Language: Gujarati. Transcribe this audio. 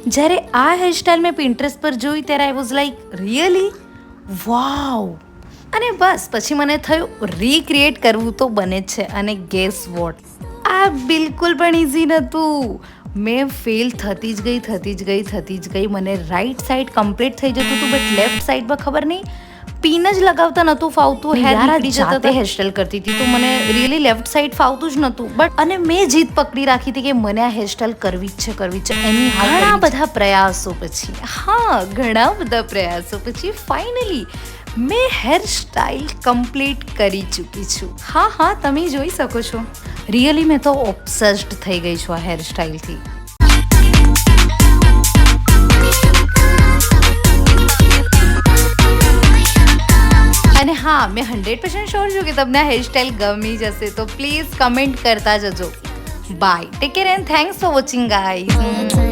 જ્યારે આ હેરસ્ટાઈલ મેં પિન્ટરેસ્ટ પર જોઈ ત્યારે આઈ વોઝ લાઈક રિયલી વાવ. અને બસ પછી મને થયું રીક્રિએટ કરવું તો બને જ છે. અને ગેસ વોટ, આ બિલકુલ પણ ઇઝી નહોતું. મેં ફેલ થતી જ ગઈ. મને રાઈટ સાઈડ કમ્પ્લીટ થઈ જતું હતું, બટ લેફ્ટ સાઈડ પર ખબર નહીં પિન જ લગાવતા નહોતું ફાવતું. હેર નીકળી જતા હતા. હેરસ્ટાઈલ કરતી હતી તો મને રિયલી લેફ્ટ સાઈડ ફાવતું જ નહોતું. બટ અને મેં જીત પકડી રાખી હતી કે મને આ હેરસ્ટાઈલ કરવી જ છે. એની ઘણા બધા પ્રયાસો પછી ફાઇનલી મેં હેરસ્ટાઈલ કમ્પ્લીટ કરી ચૂકી છું. હા, તમે જોઈ શકો છો. રિયલી મેં તો ઓબ્સેસ્ડ થઈ ગઈ છું આ હેરસ્ટાઈલથી. અને હા, મેં 100% શ્યોર છું કે તમને આ હેરસ્ટાઈલ ગમી જશે. તો પ્લીઝ કમેન્ટ કરતા જજો. Bye, take care and thanks for watching guys.